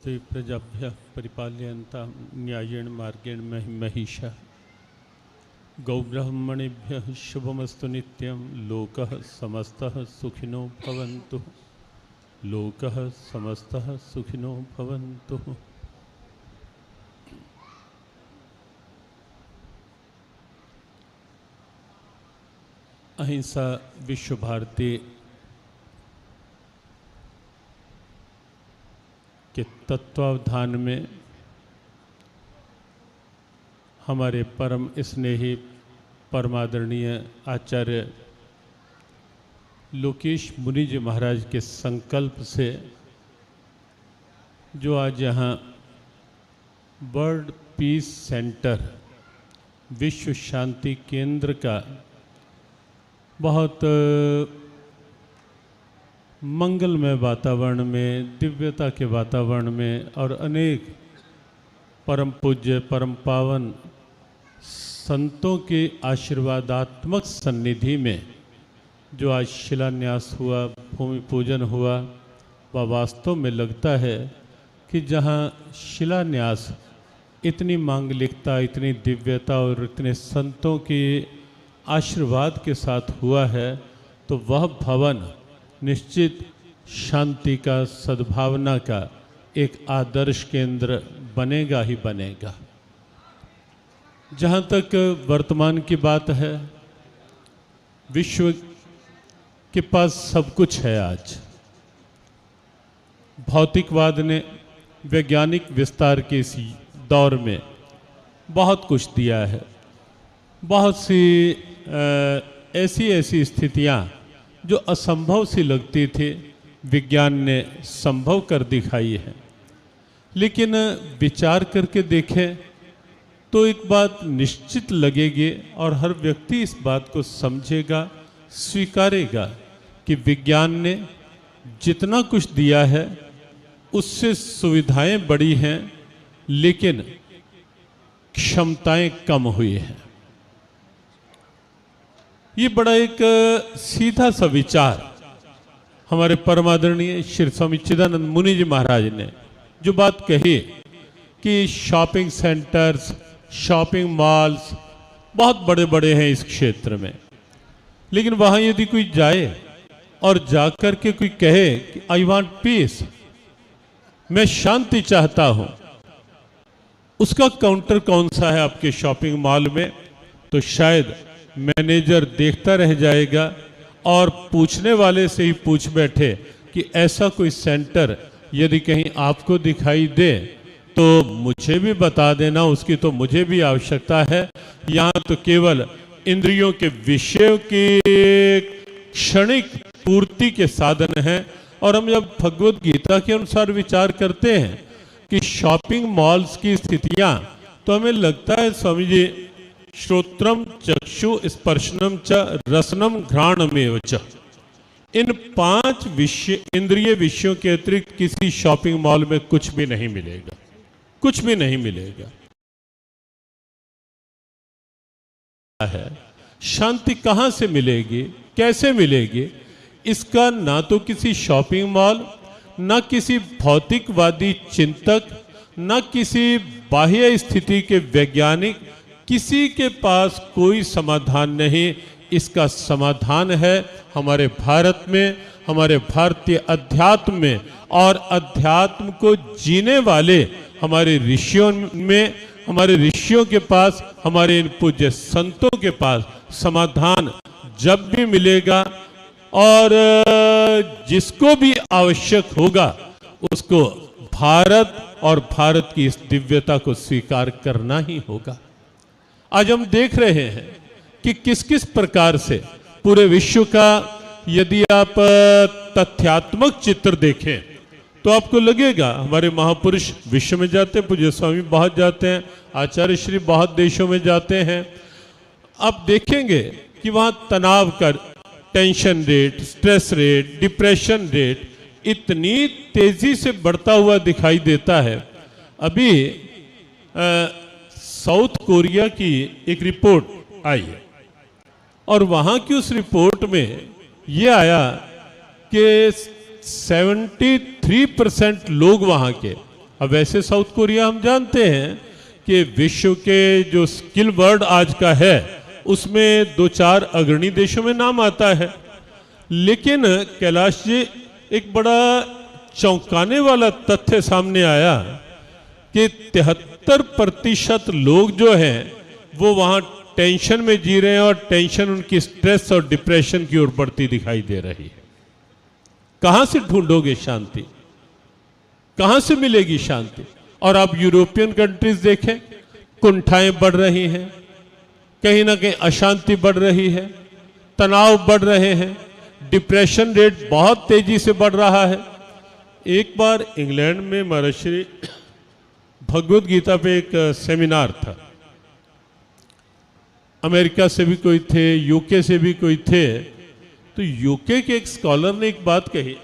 स्वस्ति प्रजाभ्यः परिपालयन्तां न्यायेन मार्गेण महिषा गौब्राह्मणेभ्यः शुभमस्तु नित्यं। लोकः समस्तः सुखिनो भवन्तु। लोकः समस्तः सुखिनो भवन्तु। अहिंसा विश्व भारती के तत्वावधान में हमारे परम स्नेही परमादरणीय आचार्य लोकेश मुनि जी महाराज के संकल्प से जो आज यहाँ वर्ल्ड पीस सेंटर विश्व शांति केंद्र का बहुत मंगलमय वातावरण में, दिव्यता के वातावरण में और अनेक परम पूज्य परम पावन संतों के आशीर्वादात्मक सन्निधि में जो आज शिलान्यास हुआ, भूमि पूजन हुआ, वह वास्तव में लगता है कि जहाँ शिलान्यास इतनी मांगलिकता, इतनी दिव्यता और इतने संतों के आशीर्वाद के साथ हुआ है, तो वह भवन निश्चित शांति का, सद्भावना का एक आदर्श केंद्र बनेगा ही बनेगा। जहाँ तक वर्तमान की बात है, विश्व के पास सब कुछ है। आज भौतिकवाद ने वैज्ञानिक विस्तार के इस दौर में बहुत कुछ दिया है। बहुत सी ऐसी स्थितियाँ जो असंभव सी लगती थी, विज्ञान ने संभव कर दिखाई है। लेकिन विचार करके देखें तो एक बात निश्चित लगेगी और हर व्यक्ति इस बात को समझेगा, स्वीकारेगा कि विज्ञान ने जितना कुछ दिया है उससे सुविधाएं बढ़ी हैं, लेकिन क्षमताएं कम हुई हैं। ये बड़ा एक सीधा सा विचार हमारे परमादरणीय श्री स्वामी चिदानंद मुनि जी महाराज ने जो बात कही कि शॉपिंग सेंटर्स, शॉपिंग मॉल्स बहुत बड़े बड़े हैं इस क्षेत्र में, लेकिन वहाँ यदि कोई जाए और जाकर के कोई कहे कि आई वांट पीस, मैं शांति चाहता हूँ, उसका काउंटर कौन सा है आपके शॉपिंग मॉल में? तो शायद मैनेजर देखता रह जाएगा और पूछने वाले से ही पूछ बैठे कि ऐसा कोई सेंटर यदि कहीं आपको दिखाई दे तो मुझे भी बता देना, उसकी तो मुझे भी आवश्यकता है। यहाँ तो केवल इंद्रियों के विषयों की क्षणिक पूर्ति के साधन हैं। और हम जब भगवत गीता के अनुसार विचार करते हैं कि शॉपिंग मॉल्स की स्थितियाँ, तो हमें लगता है स्वामी जी, श्रोत्रम चक्षु स्पर्शनम च रसनम घ्राणमेव च, इन 5 विषय, इंद्रिय विषयों के अतिरिक्त किसी शॉपिंग मॉल में कुछ भी नहीं मिलेगा, कुछ भी नहीं मिलेगा। है शांति कहाँ से मिलेगी, कैसे मिलेगी? इसका ना तो किसी शॉपिंग मॉल, ना किसी भौतिकवादी चिंतक, ना किसी बाह्य स्थिति के वैज्ञानिक, किसी के पास कोई समाधान नहीं। इसका समाधान है हमारे भारत में, हमारे भारतीय अध्यात्म में, और अध्यात्म को जीने वाले हमारे ऋषियों में, हमारे ऋषियों के पास, हमारे इन पूज्य संतों के पास समाधान जब भी मिलेगा। और जिसको भी आवश्यक होगा उसको भारत और भारत की इस दिव्यता को स्वीकार करना ही होगा। आज हम देख रहे हैं कि किस किस प्रकार से पूरे विश्व का यदि आप तथ्यात्मक चित्र देखें तो आपको लगेगा हमारे महापुरुष विश्व में जाते हैं, पूज्य स्वामी बहुत जाते हैं, आचार्य श्री बहुत देशों में जाते हैं। आप देखेंगे कि वहाँ तनाव का tension rate, stress rate, depression rate इतनी तेजी से बढ़ता हुआ दिखाई देता है। अभी साउथ कोरिया की एक रिपोर्ट आई है और वहां की उस रिपोर्ट में यह आया कि 73% लोग वहां के, अब वैसे साउथ कोरिया हम जानते हैं कि विश्व के जो स्किल वर्ल्ड आज का है उसमें 2-4 अग्रणी देशों में नाम आता है। लेकिन कैलाश जी, एक बड़ा चौंकाने वाला तथ्य सामने आया कि 73% लोग जो हैं वो वहाँ टेंशन में जी रहे हैं और टेंशन उनकी स्ट्रेस और डिप्रेशन की ओर बढ़ती दिखाई दे रही है। कहाँ से ढूंढोगे शांति, कहाँ से मिलेगी शांति? और आप यूरोपियन कंट्रीज देखें, कुंठाएं बढ़ रही हैं, कहीं ना कहीं अशांति बढ़ रही है, तनाव बढ़ रहे हैं, डिप्रेशन रेट बहुत तेजी से बढ़ रहा है। एक बार इंग्लैंड में महर्षि भगवद गीता पे एक सेमिनार था, अमेरिका से भी कोई थे, यूके से भी कोई थे। तो यूके के एक स्कॉलर ने एक बात कही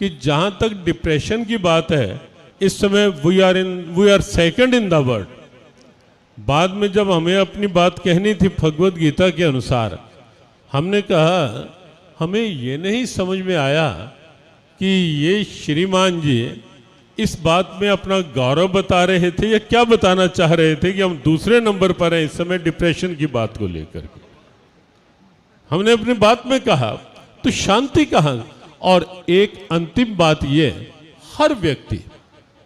कि जहां तक डिप्रेशन की बात है, इस समय we are second in the world. बाद में जब हमें अपनी बात कहनी थी भगवद गीता के अनुसार, हमने कहा हमें ये नहीं समझ में आया कि ये श्रीमान जी इस बात में अपना गौरव बता रहे थे या क्या बताना चाह रहे थे कि हम दूसरे नंबर पर हैं इस समय डिप्रेशन की बात को लेकर के। हमने अपनी बात में कहा तो शांति कहाँ? और एक अंतिम बात ये, हर व्यक्ति,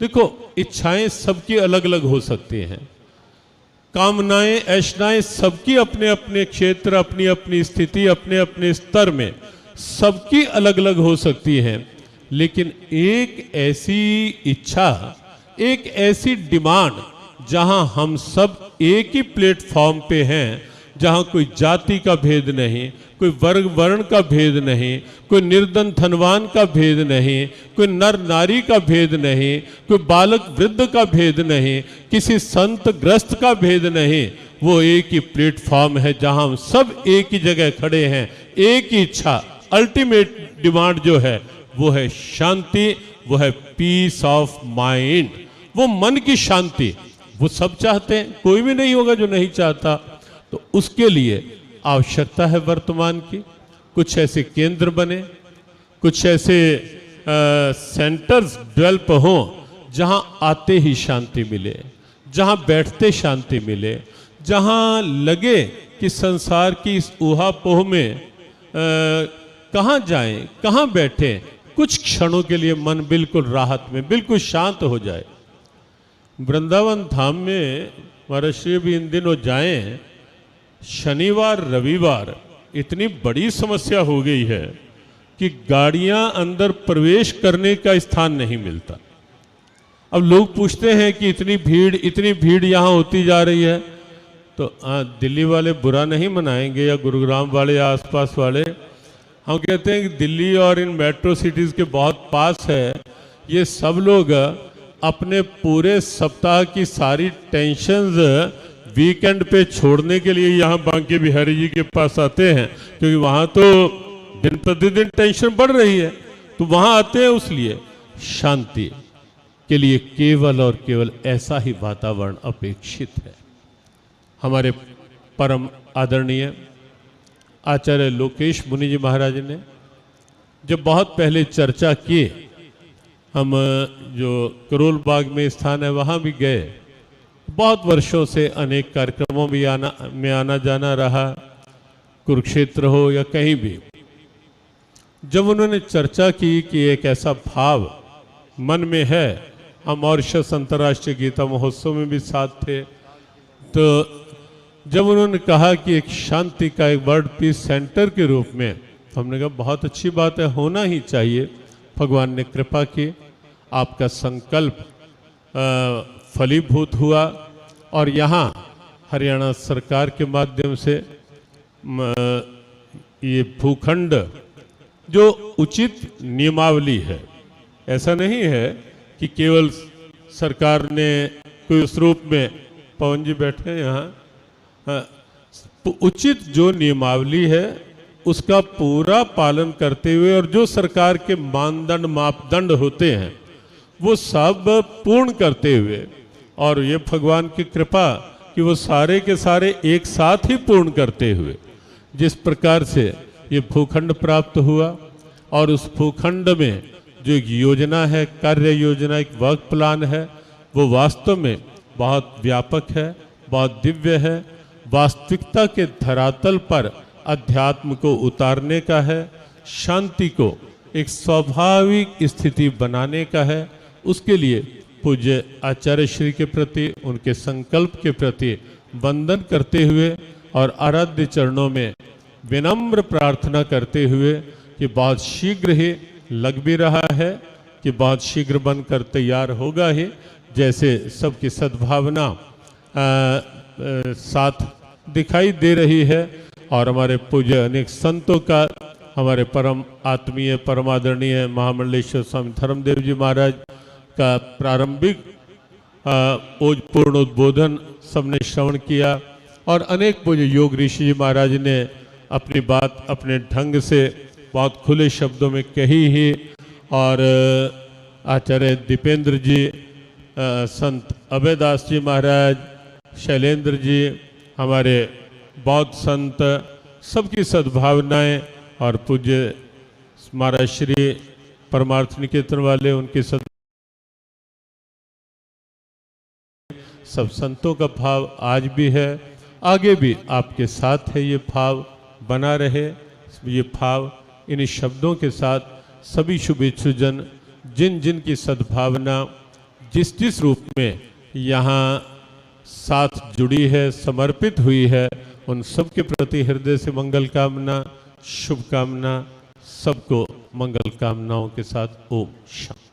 देखो इच्छाएं सबकी अलग अलग हो सकती हैं, कामनाएं ऐशनाएं सबकी अपने अपने क्षेत्र, अपनी अपनी स्थिति, अपने अपने स्तर में सबकी अलग अलग हो सकती हैं। लेकिन एक ऐसी इच्छा, एक ऐसी डिमांड जहां हम सब एक ही प्लेटफॉर्म पे हैं, जहां कोई जाति का भेद नहीं, कोई वर्ग वर्ण का भेद नहीं, कोई निर्धन धनवान का भेद नहीं, कोई नर नारी का भेद नहीं, कोई बालक वृद्ध का भेद नहीं, किसी संत ग्रस्त का भेद नहीं, वो एक ही प्लेटफॉर्म है जहां हम सब एक ही जगह खड़े हैं। एक ही इच्छा, अल्टीमेट डिमांड जो है वो है शांति, वो है पीस ऑफ माइंड, वो मन की शांति। वो सब चाहते हैं, कोई भी नहीं होगा जो नहीं चाहता। तो उसके लिए आवश्यकता है वर्तमान की, कुछ ऐसे केंद्र बने, कुछ ऐसे सेंटर्स डेवलप हों जहां आते ही शांति मिले, जहां बैठते शांति मिले, जहां लगे कि संसार की इस ऊहापोह में कहाँ जाएं, कहाँ बैठें, कुछ क्षणों के लिए मन बिल्कुल राहत में, बिल्कुल शांत हो जाए। वृंदावन धाम में महर्षि भी इन दिनों जाएं, शनिवार रविवार इतनी बड़ी समस्या हो गई है कि गाड़ियां अंदर प्रवेश करने का स्थान नहीं मिलता। अब लोग पूछते हैं कि इतनी भीड़ यहाँ होती जा रही है। तो दिल्ली वाले बुरा नहीं मनाएंगे या गुरुग्राम वाले या आसपास वाले, हम कहते हैं कि दिल्ली और इन मेट्रो सिटीज़ के बहुत पास है, ये सब लोग अपने पूरे सप्ताह की सारी टेंशन्स वीकेंड पे छोड़ने के लिए यहाँ बांके बिहारी जी के पास आते हैं, क्योंकि वहाँ तो दिन प्रतिदिन टेंशन बढ़ रही है। तो वहाँ आते हैं उस लिए शांति के लिए केवल और केवल ऐसा ही वातावरण अपेक्षित है। हमारे परम आदरणीय आचार्य लोकेश मुनि जी महाराज ने जब बहुत पहले चर्चा की, हम जो करोल बाग में स्थान है वहाँ भी गए, बहुत वर्षों से अनेक कार्यक्रमों में आना जाना रहा, कुरुक्षेत्र हो या कहीं भी। जब उन्होंने चर्चा की कि एक ऐसा भाव मन में है, हम मॉरिशस अंतर्राष्ट्रीय गीता महोत्सव में भी साथ थे, तो जब उन्होंने कहा कि एक शांति का एक वर्ल्ड पीस सेंटर के रूप में, तो हमने कहा बहुत अच्छी बात है, होना ही चाहिए। भगवान ने कृपा की, आपका संकल्प फलीभूत हुआ और यहाँ हरियाणा सरकार के माध्यम से ये भूखंड जो उचित नियमावली है, ऐसा नहीं है कि केवल सरकार ने कोई उस रूप में, पवन जी बैठे हैं यहाँ, उचित जो नियमावली है उसका पूरा पालन करते हुए और जो सरकार के मानदंड मापदंड होते हैं वो सब पूर्ण करते हुए, और ये भगवान की कृपा कि वो सारे के सारे एक साथ ही पूर्ण करते हुए जिस प्रकार से ये भूखंड प्राप्त हुआ और उस भूखंड में जो एक योजना है, कार्य योजना, एक वर्क प्लान है, वो वास्तव में बहुत व्यापक है, बहुत दिव्य है, वास्तविकता के धरातल पर अध्यात्म को उतारने का है, शांति को एक स्वाभाविक स्थिति बनाने का है। उसके लिए पूज्य आचार्य श्री के प्रति, उनके संकल्प के प्रति वंदन करते हुए और आराध्य चरणों में विनम्र प्रार्थना करते हुए कि बहुत शीघ्र ही लग भी रहा है, कि बहुत शीघ्र बनकर तैयार होगा ही, जैसे सबकी सद्भावना साथ दिखाई दे रही है। और हमारे पूज्य अनेक संतों का, हमारे परम आत्मीय परमादरणीय महामंडलेश्वर स्वामी धर्मदेव जी महाराज का प्रारंभिक ओज पूर्ण उद्बोधन सबने श्रवण किया, और अनेक पूज्य योग ऋषि जी महाराज ने अपनी बात अपने ढंग से बहुत खुले शब्दों में कही ही। और आचार्य दीपेंद्र जी, संत अभयदास जी महाराज, शैलेंद्र जी, हमारे बौद्ध संत, सबकी सद्भावनाएं, और पूज्य महाराज श्री परमार्थ निकेतन वाले, उनके सब संतों का भाव आज भी है, आगे भी आपके साथ है। ये भाव बना रहे, ये भाव इन शब्दों के साथ सभी शुभेच्छुजन जिन जिन की सद्भावना जिस जिस रूप में यहाँ साथ जुड़ी है, समर्पित हुई है, उन सब के प्रति हृदय से मंगल कामना, शुभकामना, सबको मंगल कामनाओं के साथ ओम शांति।